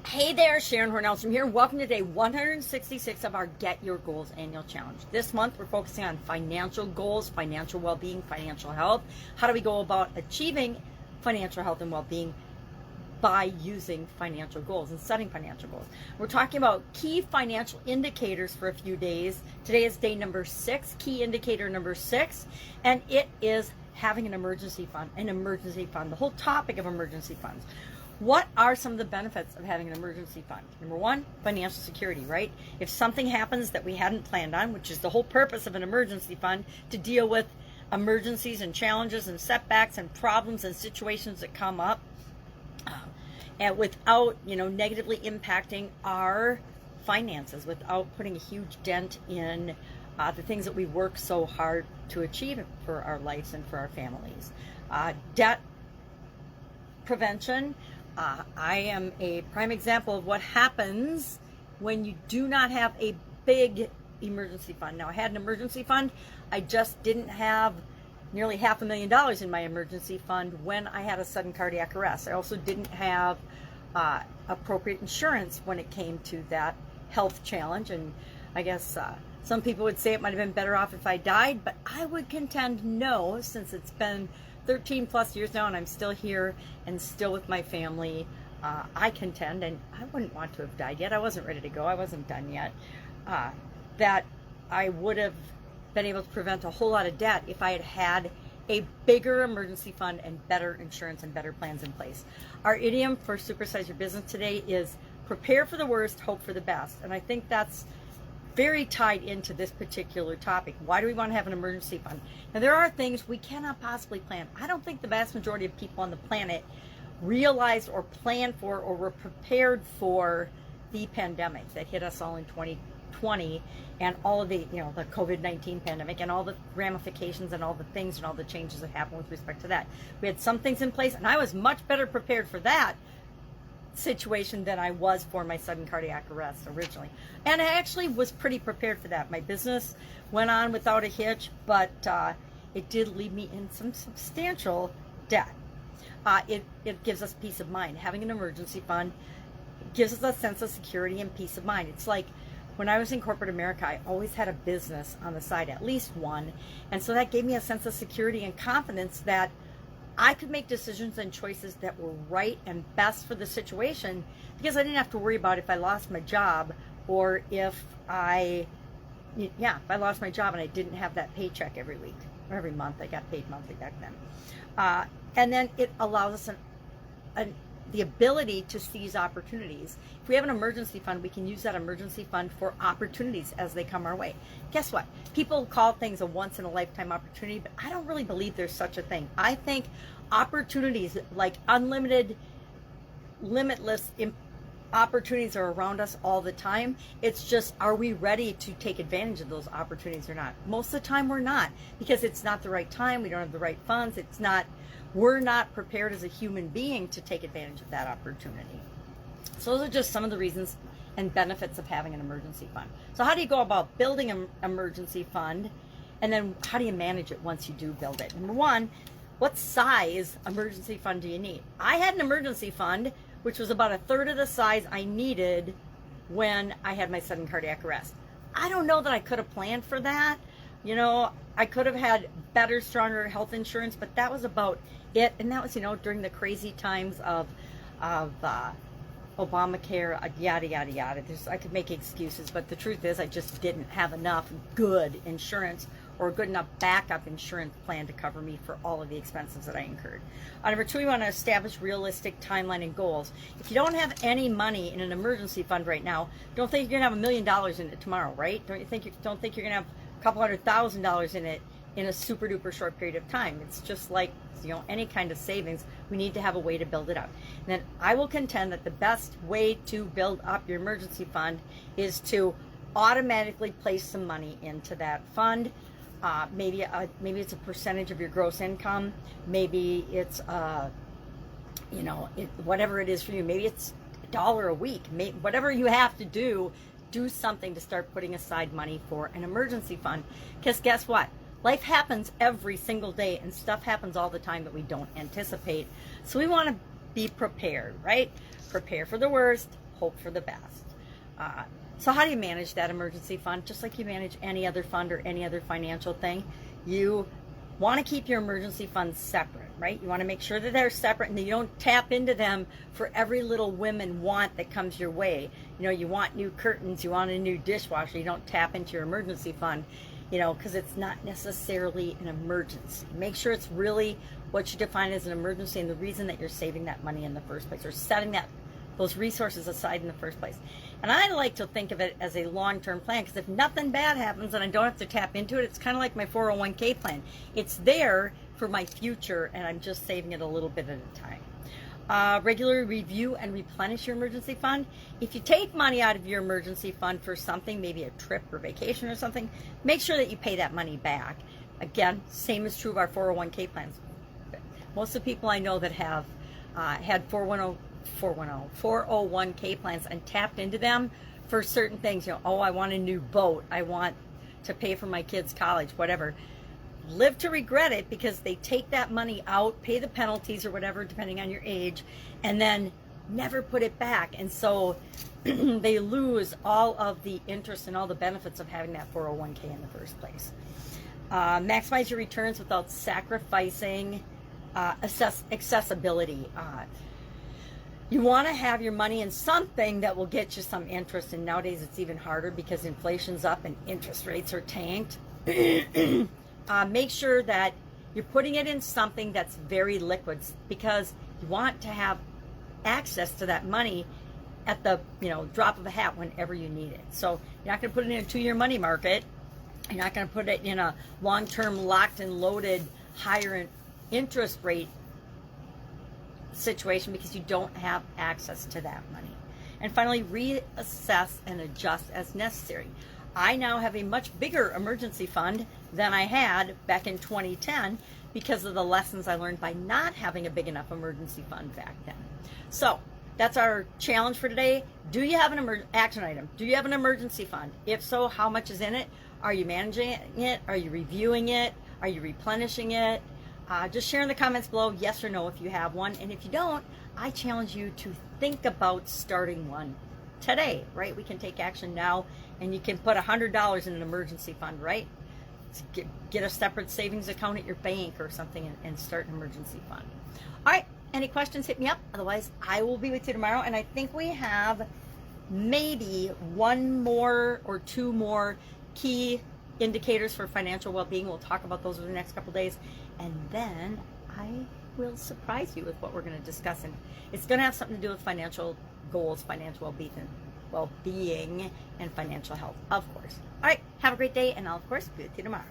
Hey there, Sharon Horne-Ellstrom here. Welcome to day 166 of our Get Your Goals Annual Challenge. This month we're focusing on financial goals, financial well-being, financial health. How do we go about achieving financial health and well-being by using financial goals and setting financial goals? We're talking about key financial indicators for a few days. Today is day number 6, key indicator number 6, and it is having an emergency fund, the whole topic of emergency funds. What are some of the benefits of having an emergency fund? Number one, financial security, right? If something happens that we hadn't planned on, which is the whole purpose of an emergency fund, to deal with emergencies and challenges and setbacks and problems and situations that come up, and without, negatively impacting our finances, without putting a huge dent in the things that we work so hard to achieve for our lives and for our families. Debt prevention. I am a prime example of what happens when you do not have a big emergency fund. Now, I had an emergency fund. I just didn't have nearly $500,000 in my emergency fund when I had a sudden cardiac arrest. I also didn't have appropriate insurance when it came to that health challenge. And I guess some people would say it might have been better off if I died, but I would contend no, since it's been 13 plus years now and I'm still here and still with my family. I contend, and I wouldn't want to have died yet. I wasn't ready to go. I wasn't done yet. That I would have been able to prevent a whole lot of debt if I had had a bigger emergency fund and better insurance and better plans in place. Our idiom for Supersize Your Business today is prepare for the worst, hope for the best. And I think that's very tied into this particular topic. Why do we want to have an emergency fund? Now, there are things we cannot possibly plan. I don't think the vast majority of people on the planet realized or planned for or were prepared for the pandemic that hit us all in 2020 and all of the, the COVID-19 pandemic and all the ramifications and all the things and all the changes that happened with respect to that. We had some things in place, and I was much better prepared for that situation than I was for my sudden cardiac arrest originally. And I actually was pretty prepared for that. My business went on without a hitch, but it did leave me in some substantial debt. It gives us peace of mind. Having an emergency fund gives us a sense of security and peace of mind. It's like when I was in corporate America, I always had a business on the side, at least one. And so that gave me a sense of security and confidence that I could make decisions and choices that were right and best for the situation, because I didn't have to worry about if I lost my job or if I lost my job and I didn't have that paycheck every week or every month. I got paid monthly back then. And then it allows us the ability to seize opportunities. If we have an emergency fund, we can use that emergency fund for opportunities as they come our way. Guess what? People call things a once-in-a-lifetime opportunity, but I don't really believe there's such a thing. I think opportunities like unlimited, limitless opportunities are around us all the time. It's just, are we ready to take advantage of those opportunities or not? Most of the time we're not, because it's not the right time. We don't have the right funds. We're not prepared as a human being to take advantage of that opportunity. So those are just some of the reasons and benefits of having an emergency fund. So how do you go about building an emergency fund? And then how do you manage it once you do build it? Number one, what size emergency fund do you need? I had an emergency fund, which was about a third of the size I needed when I had my sudden cardiac arrest. I don't know that I could have planned for that. I could have had better, stronger health insurance, but that was about it. And that was, during the crazy times of Obamacare, yada, yada, yada. I could make excuses, but the truth is I just didn't have enough good insurance or a good enough backup insurance plan to cover me for all of the expenses that I incurred. Number two, we want to establish realistic timeline and goals. If you don't have any money in an emergency fund right now, don't think you're going to have $1 million in it tomorrow, right? Don't think you're going to have a couple $100,000 in it in a super duper short period of time. It's just like, any kind of savings. We need to have a way to build it up. And then I will contend that the best way to build up your emergency fund is to automatically place some money into that fund. Maybe it's a percentage of your gross income. Maybe it's whatever it is for you. Maybe it's $1 a week. Whatever you have to do something to start putting aside money for an emergency fund. Because guess what? Life happens every single day, and stuff happens all the time that we don't anticipate. So we want to be prepared, right? Prepare for the worst, hope for the best. So how do you manage that emergency fund? Just like you manage any other fund or any other financial thing, you want to keep your emergency funds separate, right? You want to make sure that they're separate and that you don't tap into them for every little whim and want that comes your way. You know, you want new curtains, you want a new dishwasher, you don't tap into your emergency fund, you know, because it's not necessarily an emergency. Make sure it's really what you define as an emergency and the reason that you're saving that money in the first place, or setting those resources aside in the first place. And I like to think of it as a long-term plan, because if nothing bad happens and I don't have to tap into it, it's kind of like my 401k plan. It's there for my future, and I'm just saving it a little bit at a time. Regularly review and replenish your emergency fund. If you take money out of your emergency fund for something, maybe a trip or vacation or something, make sure that you pay that money back. Again, same is true of our 401k plans. Most of the people I know that have had 401k plans and tapped into them for certain things, you know, oh, I want a new boat, I want to pay for my kids' college, whatever, live to regret it, because they take that money out, pay the penalties or whatever depending on your age, and then never put it back. And so they lose all of the interest and all the benefits of having that 401k in the first place. Maximize your returns without sacrificing accessibility. You want to have your money in something that will get you some interest, and nowadays it's even harder because inflation's up and interest rates are tanked. Make sure that you're putting it in something that's very liquid, because you want to have access to that money at the drop of a hat whenever you need it. So you're not going to put it in a 2-year money market. You're not going to put it in a long-term locked and loaded higher interest rate situation, because you don't have access to that money. And finally, reassess and adjust as necessary. I now have a much bigger emergency fund than I had back in 2010 because of the lessons I learned by not having a big enough emergency fund back then. So that's our challenge for today. Do you have an action item? Do you have an emergency fund? If so, how much is in it? Are you managing it? Are you reviewing it? Are you replenishing it? Just share in the comments below, yes or no, if you have one. And if you don't, I challenge you to think about starting one today, right? We can take action now, and you can put $100 in an emergency fund, right? Get a separate savings account at your bank or something and start an emergency fund. All right, any questions, hit me up. Otherwise, I will be with you tomorrow. And I think we have maybe 1 more or 2 more key indicators for financial well-being. We'll talk about those over the next couple days, and then I will surprise you with what we're going to discuss, and it's going to have something to do with financial goals, financial well-being, and financial health, of course. All right, have a great day, and I'll of course be with you tomorrow.